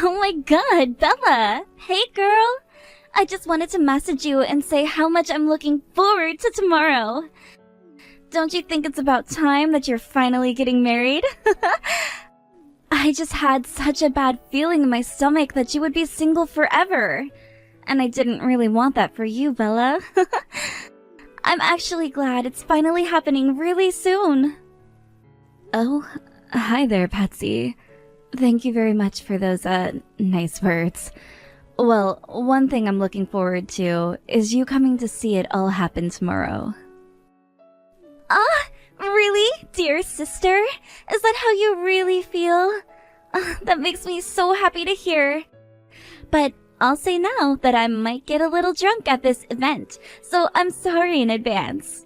Oh my god, Bella! Hey girl! I just wanted to message you and say how much I'm looking forward to tomorrow. Don't you think it's about time that you're finally getting married? I just had such a bad feeling in my stomach that you would be single forever. And I didn't really want that for you, Bella. I'm actually glad it's finally happening really soon. Oh, hi there, Patsy. Thank you very much for those, nice words. Well, one thing I'm looking forward to is you coming to see it all happen tomorrow. Ah, really? Dear sister? Is that how you really feel? That makes me so happy to hear. But I'll say now that I might get a little drunk at this event, so I'm sorry in advance.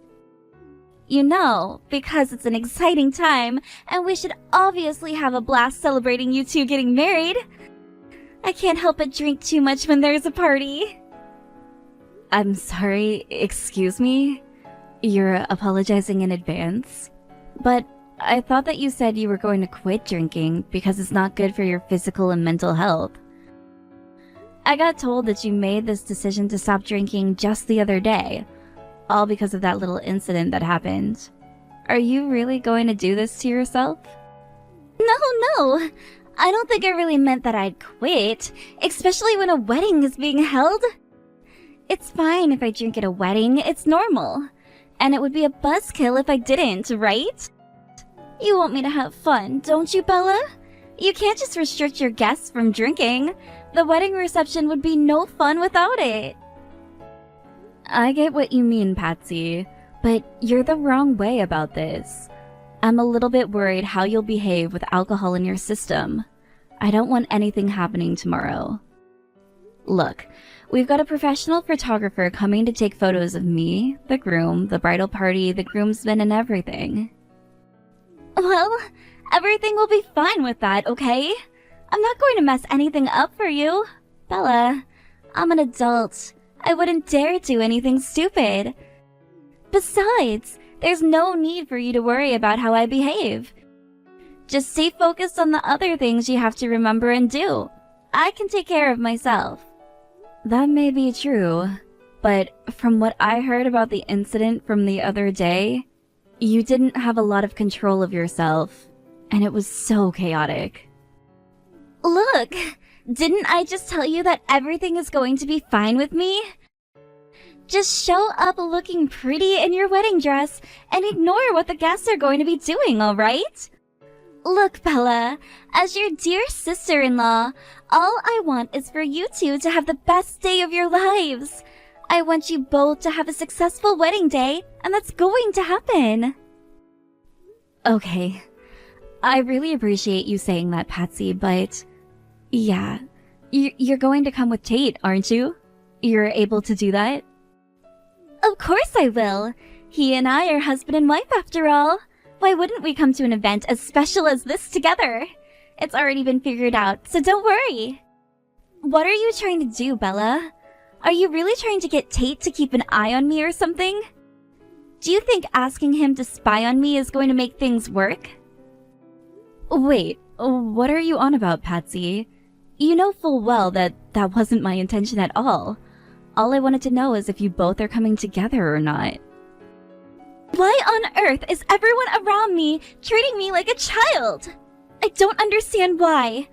You know, because it's an exciting time, and we should obviously have a blast celebrating you two getting married. I can't help but drink too much when there's a party. I'm sorry, excuse me? You're apologizing in advance? But I thought that you said you were going to quit drinking because it's not good for your physical and mental health. I got told that you made this decision to stop drinking just the other day, all because of that little incident that happened. Are you really going to do this to yourself? No. I don't think I really meant that I'd quit, especially when a wedding is being held. It's fine if I drink at a wedding, it's normal. And it would be a buzzkill if I didn't, right? You want me to have fun, don't you, Bella? You can't just restrict your guests from drinking. The wedding reception would be no fun without it. I get what you mean, Patsy, but you're the wrong way about this. I'm a little bit worried how you'll behave with alcohol in your system. I don't want anything happening tomorrow. Look, we've got a professional photographer coming to take photos of me, the groom, the bridal party, the groomsmen, and everything. Well, everything will be fine with that, okay? I'm not going to mess anything up for you. Bella, I'm an adult. I wouldn't dare do anything stupid. Besides, there's no need for you to worry about how I behave. Just stay focused on the other things you have to remember and do. I can take care of myself. That may be true, but from what I heard about the incident from the other day, you didn't have a lot of control of yourself, and it was so chaotic. Look, didn't I just tell you that everything is going to be fine with me? Just show up looking pretty in your wedding dress and ignore what the guests are going to be doing, alright? Look, Bella, as your dear sister-in-law, all I want is for you two to have the best day of your lives. I want you both to have a successful wedding day, and that's going to happen. Okay, I really appreciate you saying that, Patsy, but yeah, you're going to come with Tate, aren't you? You're able to do that? Of course I will. He and I are husband and wife after all. Why wouldn't we come to an event as special as this together? It's already been figured out, so don't worry. What are you trying to do, Bella? Are you really trying to get Tate to keep an eye on me or something? Do you think asking him to spy on me is going to make things work? Wait, what are you on about, Patsy? You know full well that that wasn't my intention at all. All I wanted to know is if you both are coming together or not. Why on earth is everyone around me treating me like a child? I don't understand why.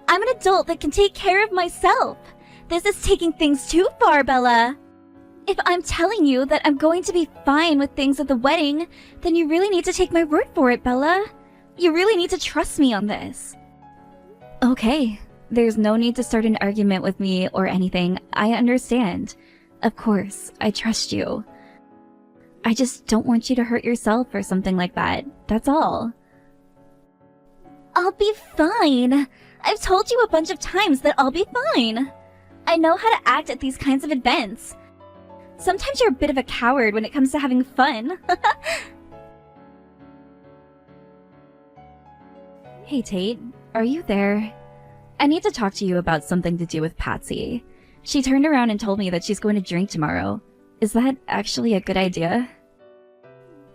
I'm an adult that can take care of myself. This is taking things too far, Bella. If I'm telling you that I'm going to be fine with things at the wedding, then you really need to take my word for it, Bella. You really need to trust me on this. Okay, there's no need to start an argument with me or anything. I understand. Of course, I trust you. I just don't want you to hurt yourself or something like that. That's all. I'll be fine. I've told you a bunch of times that I'll be fine. I know how to act at these kinds of events. Sometimes you're a bit of a coward when it comes to having fun. Hey Tate, are you there? I need to talk to you about something to do with Patsy. She turned around and told me that she's going to drink tomorrow. Is that actually a good idea?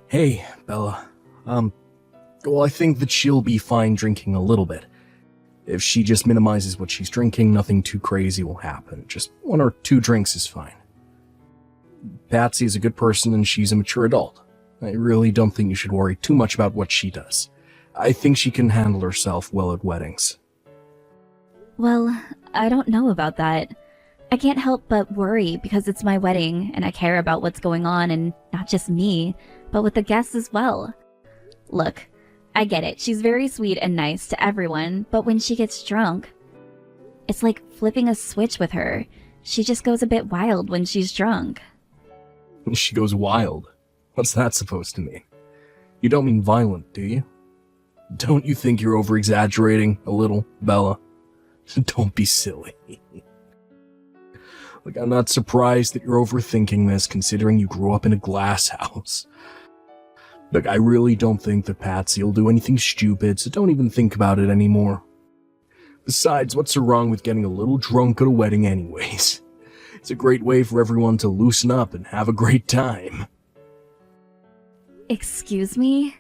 Hey, Bella. Well, I think that she'll be fine drinking a little bit. If she just minimizes what she's drinking, nothing too crazy will happen. Just 1 or 2 drinks is fine. Patsy is a good person and she's a mature adult. I really don't think you should worry too much about what she does. I think she can handle herself well at weddings. Well, I don't know about that. I can't help but worry because it's my wedding and I care about what's going on, and not just me, but with the guests as well. Look, I get it. She's very sweet and nice to everyone, but when she gets drunk, it's like flipping a switch with her. She just goes a bit wild when she's drunk. She goes wild? What's that supposed to mean? You don't mean violent, do you? Don't you think you're over-exaggerating a little, Bella? Don't be silly. Like, I'm not surprised that you're overthinking this, considering you grew up in a glass house. Look, I really don't think that Patsy will do anything stupid, so don't even think about it anymore. Besides, what's so wrong with getting a little drunk at a wedding anyways? It's a great way for everyone to loosen up and have a great time. Excuse me?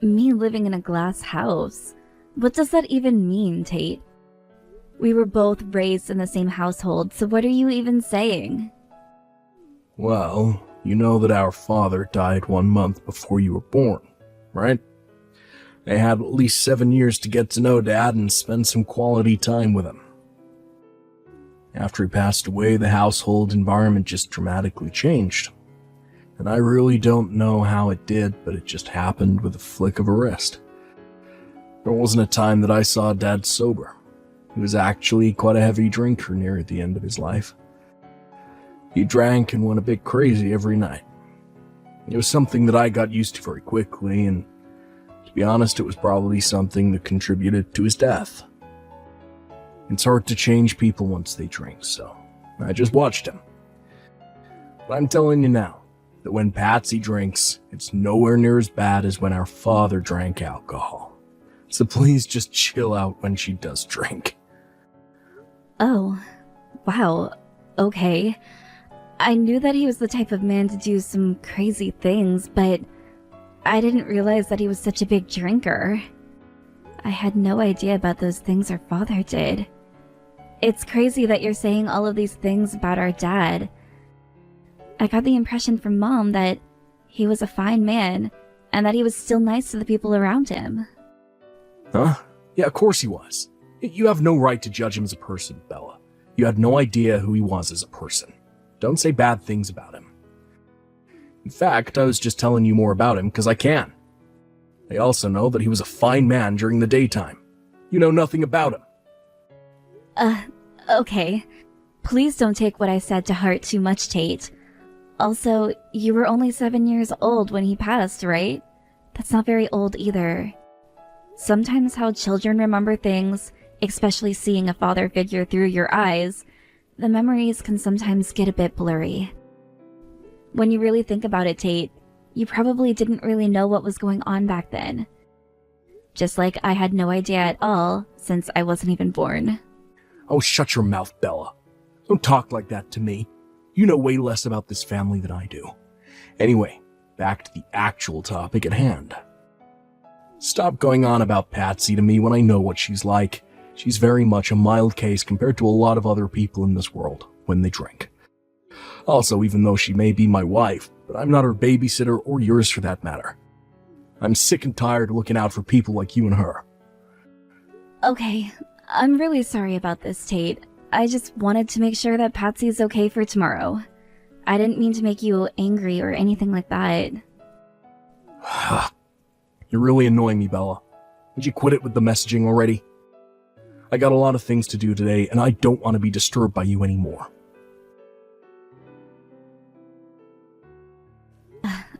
Me living in a glass house? What does that even mean, Tate? We were both raised in the same household, so what are you even saying? Well, you know that our father died 1 month before you were born, right? I had at least 7 years to get to know Dad and spend some quality time with him. After he passed away, the household environment just dramatically changed. And I really don't know how it did, but it just happened with a flick of a wrist. There wasn't a time that I saw Dad sober. He was actually quite a heavy drinker near the end of his life. He drank and went a bit crazy every night. It was something that I got used to very quickly, and to be honest, it was probably something that contributed to his death. It's hard to change people once they drink, so I just watched him. But I'm telling you now, that when Patsy drinks, it's nowhere near as bad as when our father drank alcohol. So please just chill out when she does drink. Oh, wow, okay. I knew that he was the type of man to do some crazy things, but I didn't realize that he was such a big drinker. I had no idea about those things our father did. It's crazy that you're saying all of these things about our dad. I got the impression from Mom that he was a fine man, and that he was still nice to the people around him. Huh? Yeah, of course he was. You have no right to judge him as a person, Bella. You had no idea who he was as a person. Don't say bad things about him. In fact, I was just telling you more about him because I can. I also know that he was a fine man during the daytime. You know nothing about him. Okay. Please don't take what I said to heart too much, Tate. Also, you were only 7 years old when he passed, right? That's not very old either. Sometimes how children remember things, especially seeing a father figure through your eyes, the memories can sometimes get a bit blurry. When you really think about it, Tate, you probably didn't really know what was going on back then. Just like I had no idea at all, since I wasn't even born. Oh, shut your mouth, Bella. Don't talk like that to me. You know way less about this family than I do. Anyway, back to the actual topic at hand. Stop going on about Patsy to me when I know what she's like. She's very much a mild case compared to a lot of other people in this world when they drink. Also, even though she may be my wife, but I'm not her babysitter or yours for that matter. I'm sick and tired of looking out for people like you and her. Okay, I'm really sorry about this, Tate. I just wanted to make sure that Patsy's okay for tomorrow. I didn't mean to make you angry or anything like that. You're really annoying me, Bella. Would you quit it with the messaging already? I got a lot of things to do today, and I don't want to be disturbed by you anymore.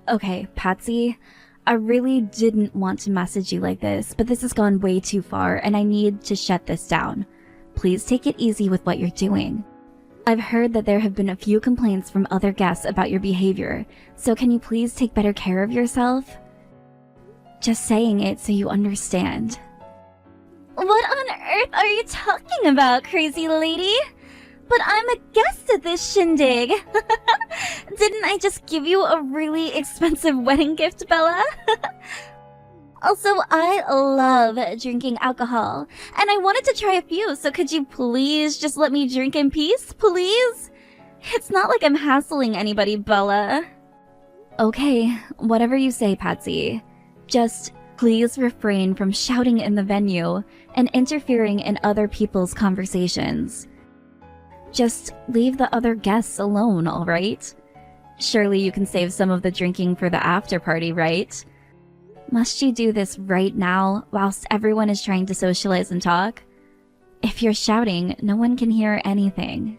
Okay, Patsy, I really didn't want to message you like this, but this has gone way too far, and I need to shut this down. Please take it easy with what you're doing. I've heard that there have been a few complaints from other guests about your behavior, so can you please take better care of yourself? Just saying it so you understand. What on earth are you talking about, crazy lady? But I'm a guest at this shindig. Didn't I just give you a really expensive wedding gift, Bella? Also, I love drinking alcohol, and I wanted to try a few, so could you please just let me drink in peace, please? It's not like I'm hassling anybody, Bella. Okay, whatever you say, Patsy. Just please refrain from shouting in the venue and interfering in other people's conversations. Just leave the other guests alone, alright? Surely you can save some of the drinking for the after party, right? Must you do this right now, whilst everyone is trying to socialize and talk? If you're shouting, no one can hear anything.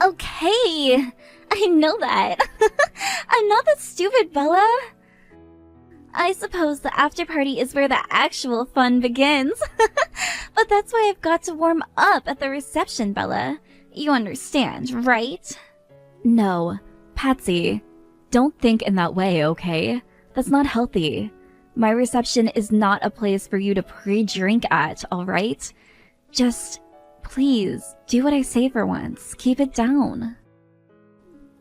Okay, I know that. I'm not that stupid, Bella. I suppose the after party is where the actual fun begins. But that's why I've got to warm up at the reception, Bella. You understand, right? No, Patsy, don't think in that way, okay? That's not healthy. My reception is not a place for you to pre-drink at, alright? Just, please, do what I say for once. Keep it down.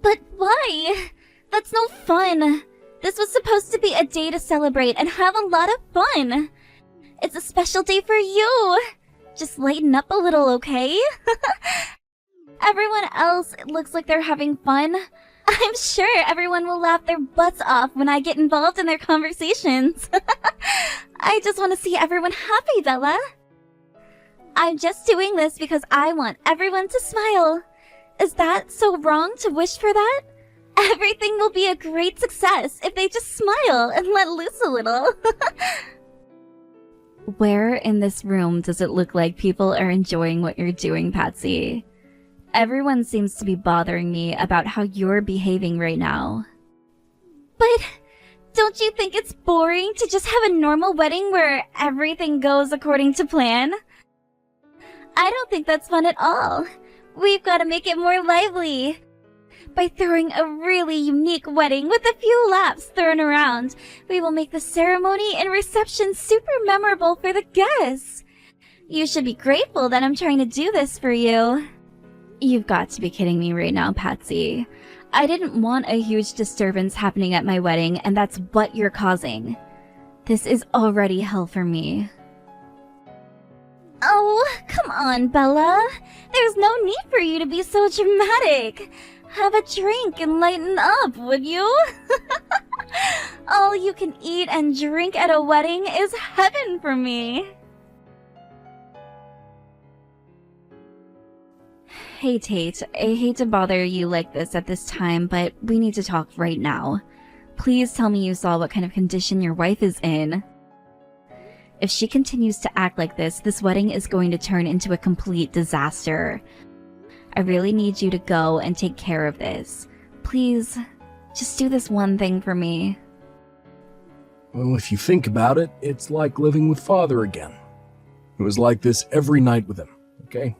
But why? That's no fun. This was supposed to be a day to celebrate and have a lot of fun. It's a special day for you. Just lighten up a little, okay? Everyone else looks like they're having fun. I'm sure everyone will laugh their butts off when I get involved in their conversations. I just want to see everyone happy, Bella. I'm just doing this because I want everyone to smile. Is that so wrong to wish for that? Everything will be a great success if they just smile and let loose a little. Where in this room does it look like people are enjoying what you're doing, Patsy? Everyone seems to be bothering me about how you're behaving right now. But don't you think it's boring to just have a normal wedding where everything goes according to plan? I don't think that's fun at all. We've got to make it more lively. By throwing a really unique wedding with a few laughs thrown around, we will make the ceremony and reception super memorable for the guests. You should be grateful that I'm trying to do this for you. You've got to be kidding me right now, Patsy. I didn't want a huge disturbance happening at my wedding, and that's what you're causing. This is already hell for me. Oh, come on, Bella. There's no need for you to be so dramatic. Have a drink and lighten up, would you? All you can eat and drink at a wedding is heaven for me. Hey Tate, I hate to bother you like this at this time, but we need to talk right now. Please tell me you saw what kind of condition your wife is in. If she continues to act like this wedding is going to turn into a complete disaster. I really need you to go and take care of this. Please, just do this one thing for me. Well, if you think about it, it's like living with Father again. It was like this every night with him, okay?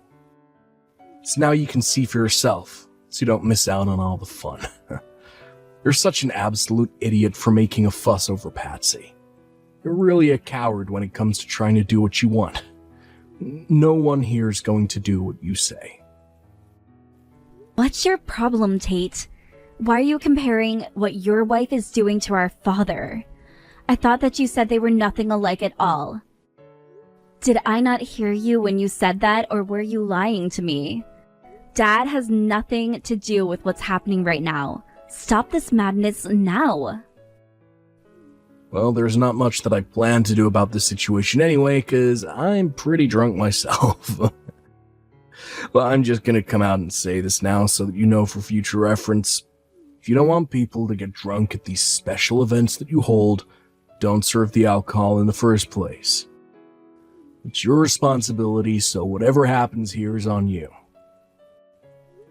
So now you can see for yourself, so you don't miss out on all the fun. You're such an absolute idiot for making a fuss over Patsy. You're really a coward when it comes to trying to do what you want. No one here is going to do what you say. What's your problem, Tate? Why are you comparing what your wife is doing to our father? I thought that you said they were nothing alike at all. Did I not hear you when you said that, or were you lying to me? Dad has nothing to do with what's happening right now. Stop this madness now. Well, there's not much that I plan to do about this situation anyway, because I'm pretty drunk myself. Well, I'm just gonna come out and say this now so that you know for future reference. If you don't want people to get drunk at these special events that you hold, don't serve the alcohol in the first place. It's your responsibility, so whatever happens here is on you.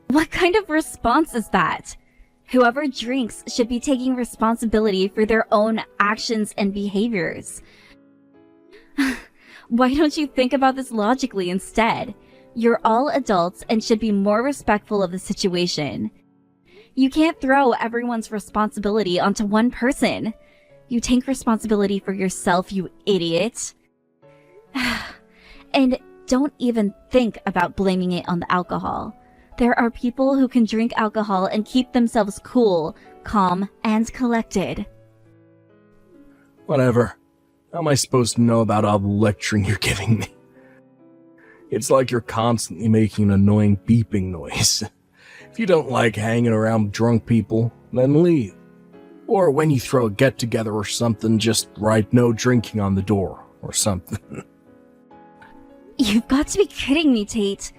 What kind of response is that? Whoever drinks should be taking responsibility for their own actions and behaviors. Why don't you think about this logically instead? You're all adults and should be more respectful of the situation. You can't throw everyone's responsibility onto one person. You take responsibility for yourself, you idiot. And don't even think about blaming it on the alcohol. There are people who can drink alcohol and keep themselves cool, calm, and collected. Whatever. How am I supposed to know about all the lecturing you're giving me? It's like you're constantly making an annoying beeping noise. If you don't like hanging around drunk people, then leave. Or when you throw a get-together or something, just write no drinking on the door or something. You've got to be kidding me, Tate.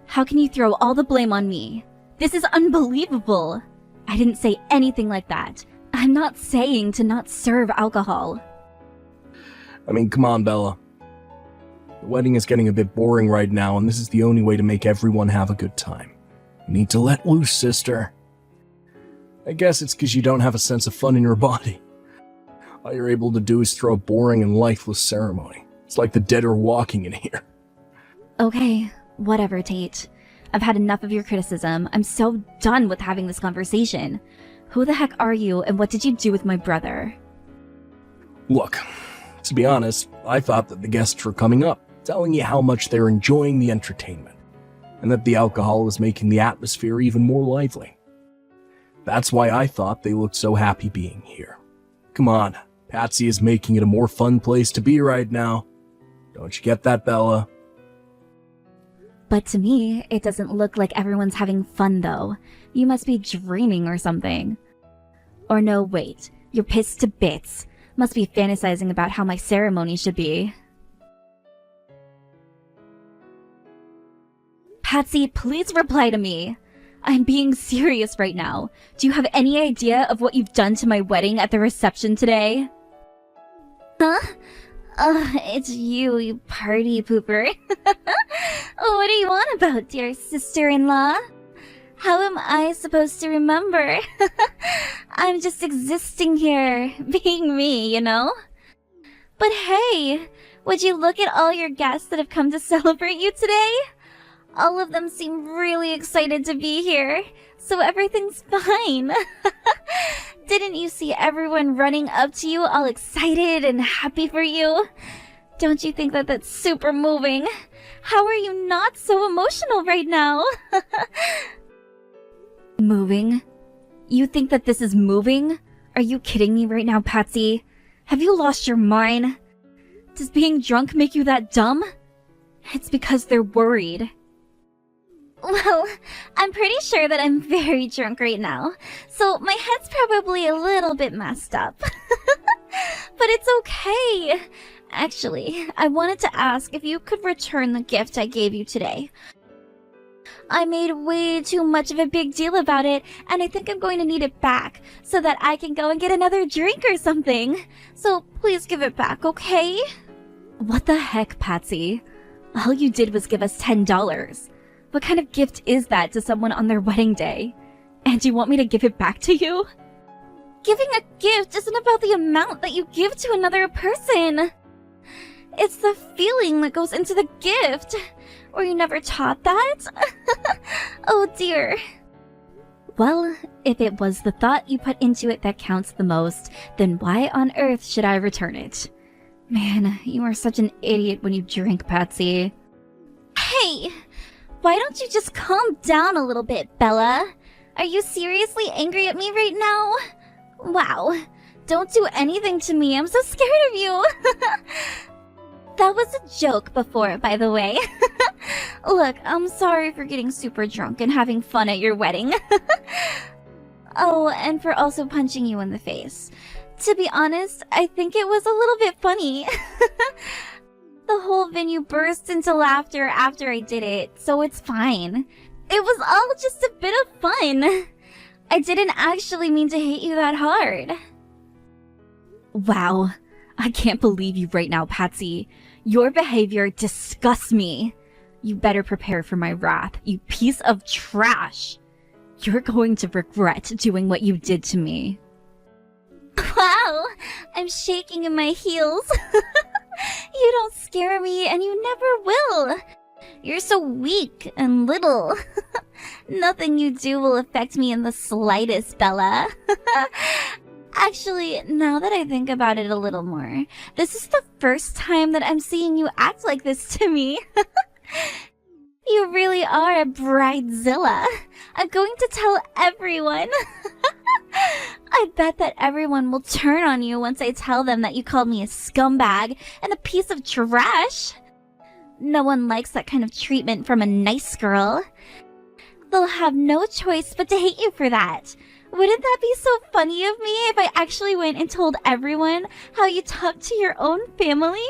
How can you throw all the blame on me? This is unbelievable. I didn't say anything like that. I'm not saying to not serve alcohol. I mean, come on, Bella. The wedding is getting a bit boring right now, and this is the only way to make everyone have a good time. You need to let loose, sister. I guess it's because you don't have a sense of fun in your body. All you're able to do is throw a boring and lifeless ceremony. It's like the dead are walking in here. Okay, whatever, Tate. I've had enough of your criticism. I'm so done with having this conversation. Who the heck are you, and what did you do with my brother? Look, to be honest, I thought that the guests were coming up, telling you how much they're enjoying the entertainment, and that the alcohol was making the atmosphere even more lively. That's why I thought they looked so happy being here. Come on, Patsy is making it a more fun place to be right now. Don't you get that, Bella? But to me, it doesn't look like everyone's having fun, though. You must be dreaming or something. Or no, wait. You're pissed to bits. Must be fantasizing about how my ceremony should be. Patsy, please reply to me. I'm being serious right now. Do you have any idea of what you've done to my wedding at the reception today? Huh? It's you, you party pooper. What do you want about, dear sister-in-law? How am I supposed to remember? I'm just existing here, being me, you know? But hey, would you look at all your guests that have come to celebrate you today? All of them seem really excited to be here, so everything's fine. Didn't you see everyone running up to you all excited and happy for you? Don't you think that that's super moving? How are you not so emotional right now? Moving? You think that this is moving? Are you kidding me right now, Patsy? Have you lost your mind? Does being drunk make you that dumb? It's because they're worried. Well, I'm pretty sure that I'm very drunk right now, so my head's probably a little bit messed up. But it's okay. Actually, I wanted to ask if you could return the gift I gave you today. I made way too much of a big deal about it, and I think I'm going to need it back so that I can go and get another drink or something. So please give it back, okay? What the heck, Patsy? All you did was give us $10. What kind of gift is that to someone on their wedding day? And you want me to give it back to you? Giving a gift isn't about the amount that you give to another person. It's the feeling that goes into the gift. Were you never taught that? Oh dear. Well, if it was the thought you put into it that counts the most, then why on earth should I return it? Man, you are such an idiot when you drink, Patsy. Hey! Why don't you just calm down a little bit, Bella? Are you seriously angry at me right now? Wow. Don't do anything to me. I'm so scared of you. That was a joke before, by the way. Look, I'm sorry for getting super drunk and having fun at your wedding. Oh, and for also punching you in the face. To be honest, I think it was a little bit funny. The whole venue burst into laughter after I did it, so it's fine. It was all just a bit of fun. I didn't actually mean to hit you that hard. Wow. I can't believe you right now, Patsy. Your behavior disgusts me. You better prepare for my wrath, you piece of trash. You're going to regret doing what you did to me. Wow, I'm shaking in my heels. You don't scare me, and you never will. You're so weak and little. Nothing you do will affect me in the slightest, Bella. Actually, now that I think about it a little more, this is the first time that I'm seeing you act like this to me. You really are a bridezilla. I'm going to tell everyone. I bet that everyone will turn on you once I tell them that you called me a scumbag and a piece of trash. No one likes that kind of treatment from a nice girl. They'll have no choice but to hate you for that. Wouldn't that be so funny of me if I actually went and told everyone how you talk to your own family?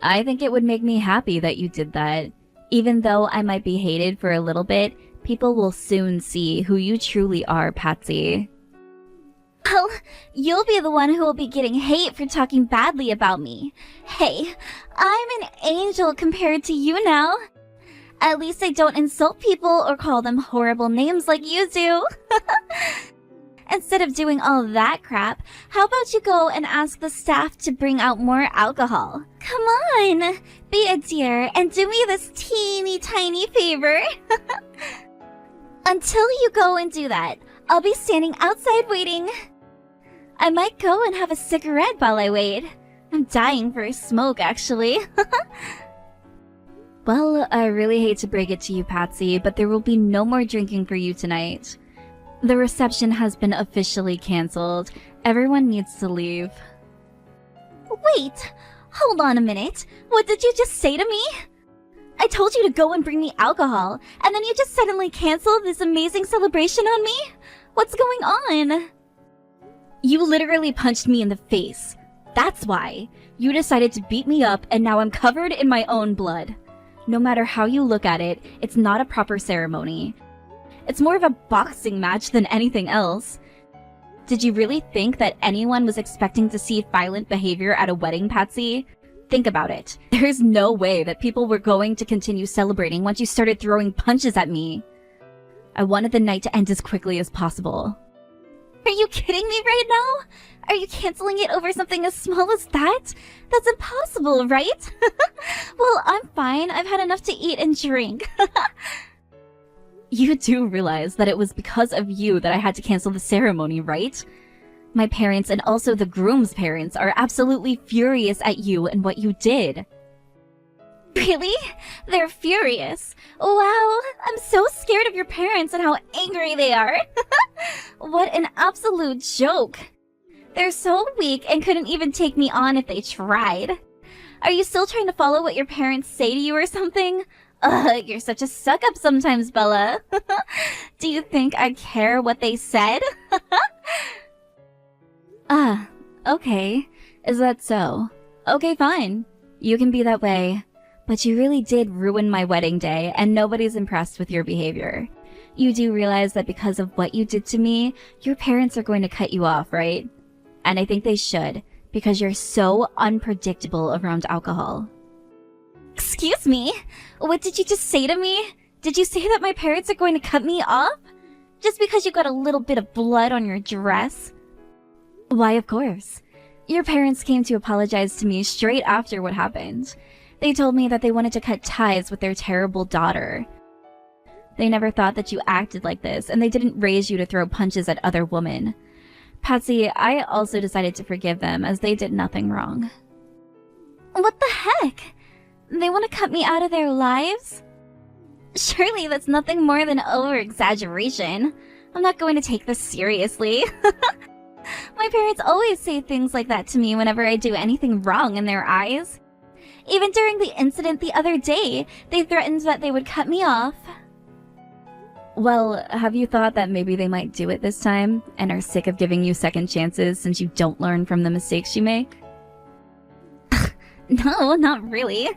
I think it would make me happy that you did that. Even though I might be hated for a little bit, people will soon see who you truly are, Patsy. Well, you'll be the one who will be getting hate for talking badly about me. Hey, I'm an angel compared to you now. At least I don't insult people or call them horrible names like you do. Instead of doing all that crap, how about you go and ask the staff to bring out more alcohol? Come on, be a dear and do me this teeny tiny favor. Until you go and do that, I'll be standing outside waiting. I might go and have a cigarette while I wait. I'm dying for a smoke, actually. Well, I really hate to break it to you, Patsy, but there will be no more drinking for you tonight. The reception has been officially canceled. Everyone needs to leave. Wait, hold on a minute. What did you just say to me? I told you to go and bring me alcohol, and then you just suddenly canceled this amazing celebration on me? What's going on? You literally punched me in the face. That's why. You decided to beat me up, and now I'm covered in my own blood. No matter how you look at it, it's not a proper ceremony. It's more of a boxing match than anything else. Did you really think that anyone was expecting to see violent behavior at a wedding, Patsy? Think about it. There's no way that people were going to continue celebrating once you started throwing punches at me. I wanted the night to end as quickly as possible. Are you kidding me right now? Are you canceling it over something as small as that? That's impossible, right? Well, I'm fine. I've had enough to eat and drink. You do realize that it was because of you that I had to cancel the ceremony, right? My parents and also the groom's parents are absolutely furious at you and what you did. Really? They're furious. Wow, I'm so scared of your parents and how angry they are. What an absolute joke. They're so weak and couldn't even take me on if they tried. Are you still trying to follow what your parents say to you or something? Ugh, you're such a suck-up sometimes, Bella. Do you think I care what they said? Ah, okay. Is that so? Okay, fine. You can be that way. But you really did ruin my wedding day, and nobody's impressed with your behavior. You do realize that because of what you did to me, your parents are going to cut you off, right? And I think they should, because you're so unpredictable around alcohol. Excuse me? What did you just say to me? Did you say that my parents are going to cut me off? Just because you got a little bit of blood on your dress? Why, of course. Your parents came to apologize to me straight after what happened. They told me that they wanted to cut ties with their terrible daughter. They never thought that you acted like this, and they didn't raise you to throw punches at other women. Patsy, I also decided to forgive them, as they did nothing wrong. What the heck? They want to cut me out of their lives? Surely that's nothing more than over-exaggeration. I'm not going to take this seriously. My parents always say things like that to me whenever I do anything wrong in their eyes. Even during the incident the other day, they threatened that they would cut me off. Well, have you thought that maybe they might do it this time, and are sick of giving you second chances since you don't learn from the mistakes you make? No, not really.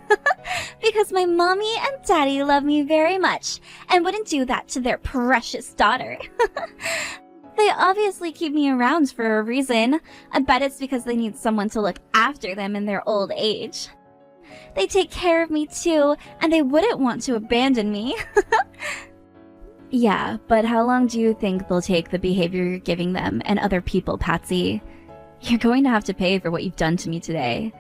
Because my mommy and daddy love me very much, and wouldn't do that to their precious daughter. They obviously keep me around for a reason. I bet it's because they need someone to look after them in their old age. They take care of me too, and they wouldn't want to abandon me. Yeah, but how long do you think they'll take the behavior you're giving them and other people, Patsy? You're going to have to pay for what you've done to me today.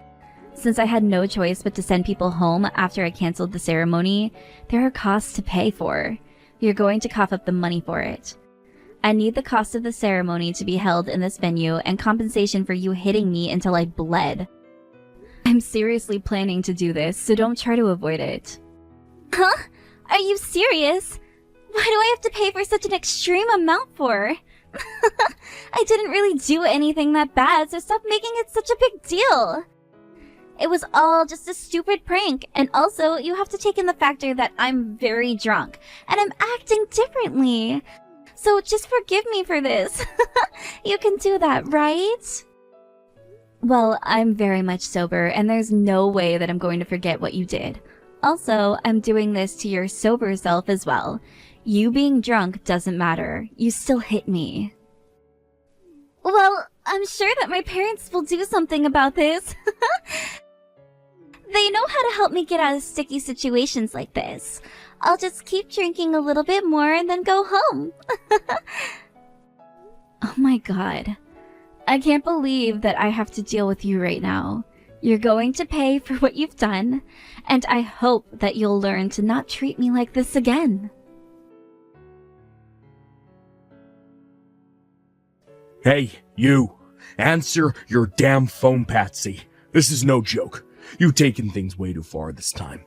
Since I had no choice but to send people home after I canceled the ceremony, there are costs to pay for. You're going to cough up the money for it. I need the cost of the ceremony to be held in this venue and compensation for you hitting me until I bled. I'm seriously planning to do this, so don't try to avoid it. Huh? Are you serious? Why do I have to pay for such an extreme amount for? I didn't really do anything that bad, so stop making it such a big deal. It was all just a stupid prank, and also you have to take in the factor that I'm very drunk, and I'm acting differently. So just forgive me for this. You can do that, right? Well, I'm very much sober, and there's no way that I'm going to forget what you did. Also, I'm doing this to your sober self as well. You being drunk doesn't matter. You still hit me. Well, I'm sure that my parents will do something about this. They know how to help me get out of sticky situations like this. I'll just keep drinking a little bit more and then go home. Oh my god. I can't believe that I have to deal with you right now. You're going to pay for what you've done, and I hope that you'll learn to not treat me like this again. Hey, you! Answer your damn phone, Patsy. This is no joke. You've taken things way too far this time.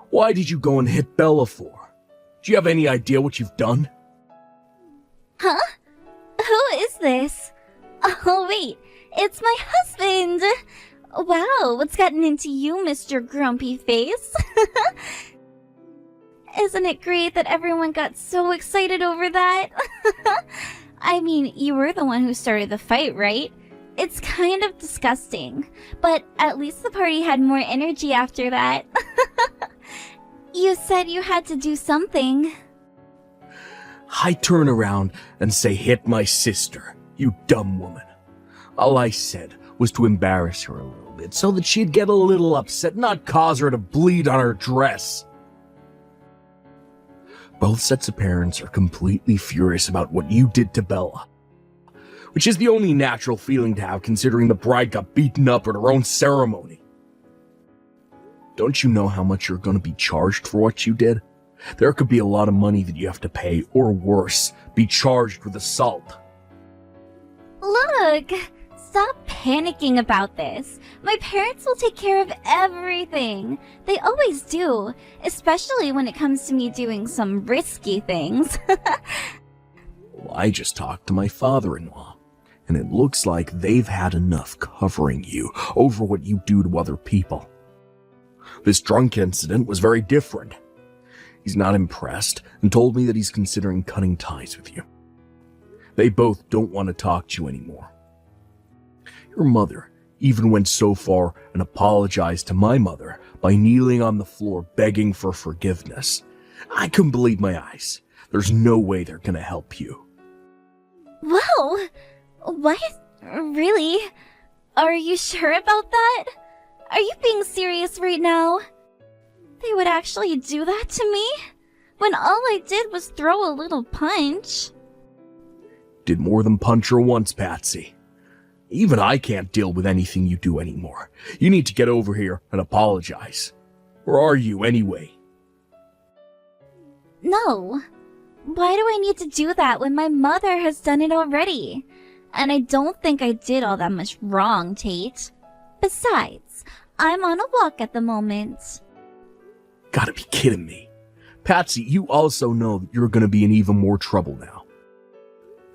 Why did you go and hit Bella for? Do you have any idea what you've done? Huh? Who is this? Oh wait, it's my husband! Wow, what's gotten into you, Mr. Grumpy Face? Isn't it great that everyone got so excited over that? I mean, you were the one who started the fight, right? It's kind of disgusting, but at least the party had more energy after that. You said you had to do something. I turn around and say hit my sister, you dumb woman. All I said was to embarrass her a little bit so that she'd get a little upset, not cause her to bleed on her dress. Both sets of parents are completely furious about what you did to Bella, which is the only natural feeling to have considering the bride got beaten up at her own ceremony. Don't you know how much you're going to be charged for what you did? There could be a lot of money that you have to pay, or worse, be charged with assault. Look, stop panicking about this. My parents will take care of everything. They always do, especially when it comes to me doing some risky things. Well, I just talked to my father-in-law, and it looks like they've had enough covering you over what you do to other people. This drunk incident was very different. He's not impressed and told me that he's considering cutting ties with you. They both don't want to talk to you anymore. Your mother even went so far and apologized to my mother by kneeling on the floor begging for forgiveness. I couldn't believe my eyes. There's no way they're gonna help you. Whoa! What? Really? Are you sure about that? Are you being serious right now? They would actually do that to me? When all I did was throw a little punch? Did more than punch her once, Patsy. Even I can't deal with anything you do anymore. You need to get over here and apologize. Where are you, anyway? No. Why do I need to do that when my mother has done it already? And I don't think I did all that much wrong, Tate. Besides, I'm on a walk at the moment. Gotta be kidding me. Patsy, you also know that you're gonna be in even more trouble now.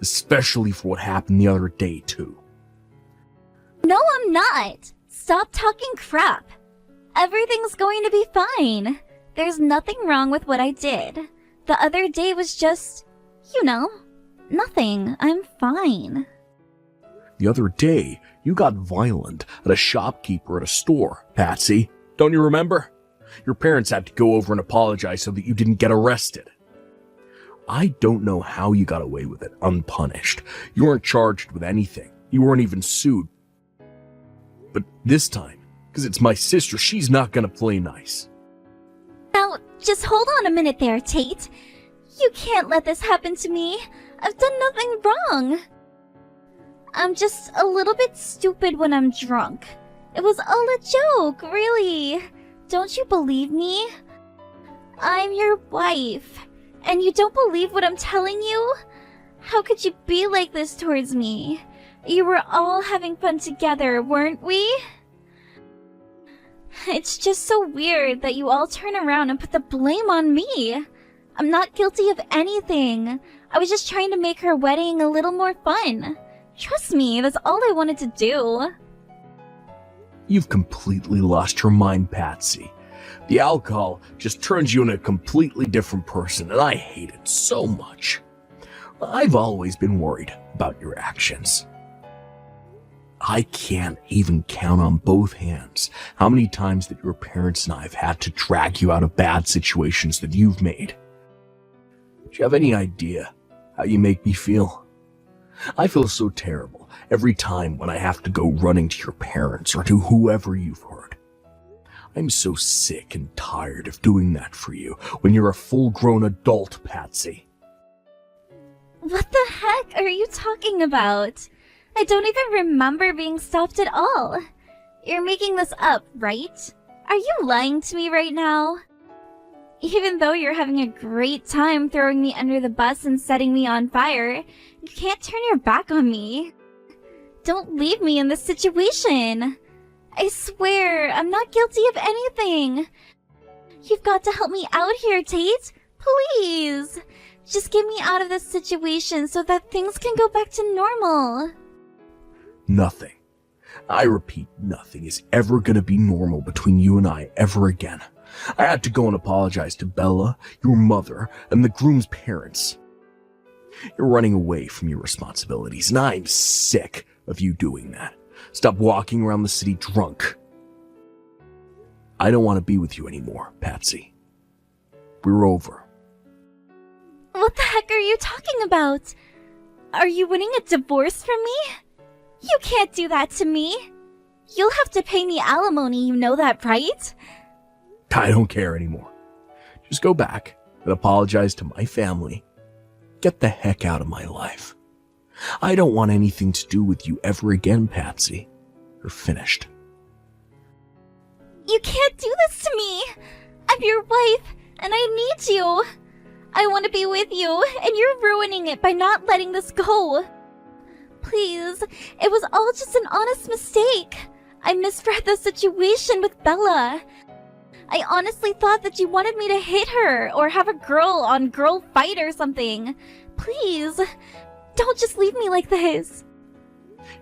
Especially for what happened the other day, too. No, I'm not. Stop talking crap. Everything's going to be fine. There's nothing wrong with what I did. The other day was just, nothing. I'm fine. The other day, you got violent at a shopkeeper at a store, Patsy. Don't you remember? Your parents had to go over and apologize so that you didn't get arrested. I don't know how you got away with it unpunished. You weren't charged with anything. You weren't even sued. But this time, because it's my sister, she's not gonna play nice. Now, just hold on a minute there, Tate. You can't let this happen to me. I've done nothing wrong. I'm just a little bit stupid when I'm drunk. It was all a joke, really. Don't you believe me? I'm your wife, and you don't believe what I'm telling you? How could you be like this towards me? You were all having fun together, weren't we? It's just so weird that you all turn around and put the blame on me. I'm not guilty of anything. I was just trying to make her wedding a little more fun. Trust me, that's all I wanted to do. You've completely lost your mind, Patsy. The alcohol just turns you into a completely different person, and I hate it so much. I've always been worried about your actions. I can't even count on both hands how many times that your parents and I have had to drag you out of bad situations that you've made. Do you have any idea how you make me feel? I feel so terrible every time when I have to go running to your parents or to whoever you've hurt. I'm so sick and tired of doing that for you when you're a full-grown adult, Patsy. What the heck are you talking about? I don't even remember being stopped at all. You're making this up, right? Are you lying to me right now? Even though you're having a great time throwing me under the bus and setting me on fire, you can't turn your back on me. Don't leave me in this situation. I swear, I'm not guilty of anything. You've got to help me out here, Tate. Please. Just get me out of this situation so that things can go back to normal. Nothing. I repeat, nothing is ever going to be normal between you and I ever again. I had to go and apologize to Bella, your mother, and the groom's parents. You're running away from your responsibilities, and I'm sick of you doing that. Stop walking around the city drunk. I don't want to be with you anymore, Patsy. We're over. What the heck are you talking about? Are you winning a divorce from me? You can't do that to me. You'll have to pay me alimony, you know that, right? I don't care anymore. Just go back and apologize to my family. Get the heck out of my life. I don't want anything to do with you ever again, Patsy. You're finished. You can't do this to me. I'm your wife, and I need you. I want to be with you, and you're ruining it by not letting this go. Please, it was all just an honest mistake. I misread the situation with Bella. I honestly thought that you wanted me to hit her or have a girl-on-girl fight or something. Please, don't just leave me like this.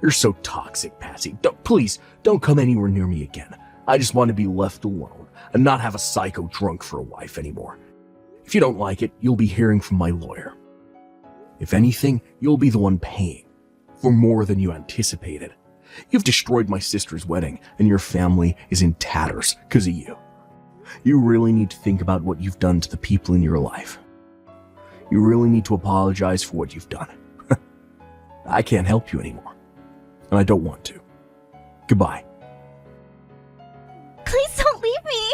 You're so toxic, Patsy. Please, don't come anywhere near me again. I just want to be left alone and not have a psycho drunk for a wife anymore. If you don't like it, you'll be hearing from my lawyer. If anything, you'll be the one paying for more than you anticipated. You've destroyed my sister's wedding, and your family is in tatters because of you. You really need to think about what you've done to the people in your life. You really need to apologize for what you've done. I can't help you anymore, and I don't want to. Goodbye. Please don't leave me.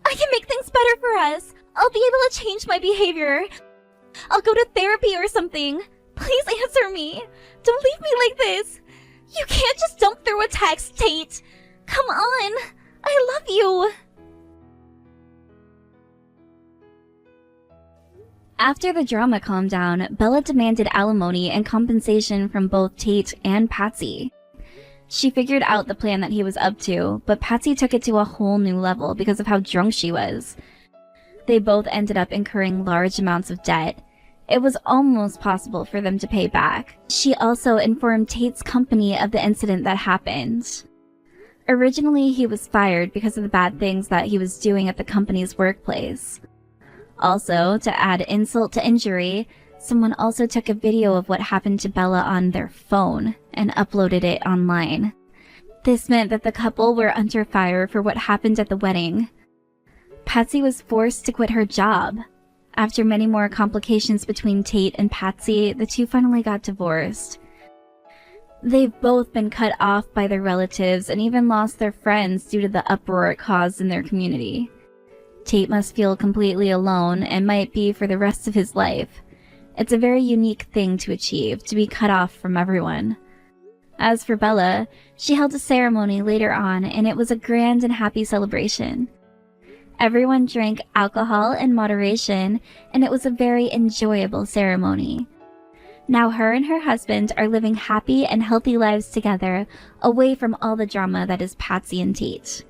I can make things better for us. I'll be able to change my behavior. I'll go to therapy or something. Please answer me. Don't leave me like this. You can't just dump through a text, Tate. Come on. I love you. After the drama calmed down, Bella demanded alimony and compensation from both Tate and Patsy. She figured out the plan that he was up to, but Patsy took it to a whole new level because of how drunk she was. They both ended up incurring large amounts of debt. It was almost possible for them to pay back. She also informed Tate's company of the incident that happened. Originally, he was fired because of the bad things that he was doing at the company's workplace. Also, to add insult to injury, someone also took a video of what happened to Bella on their phone and uploaded it online. This meant that the couple were under fire for what happened at the wedding. Patsy was forced to quit her job. After many more complications between Tate and Patsy, the two finally got divorced. They've both been cut off by their relatives and even lost their friends due to the uproar it caused in their community. Tate must feel completely alone and might be for the rest of his life. It's a very unique thing to achieve, to be cut off from everyone. As for Bella, she held a ceremony later on, and it was a grand and happy celebration. Everyone drank alcohol in moderation, and it was a very enjoyable ceremony. Now her and her husband are living happy and healthy lives together, away from all the drama that is Patsy and Tate.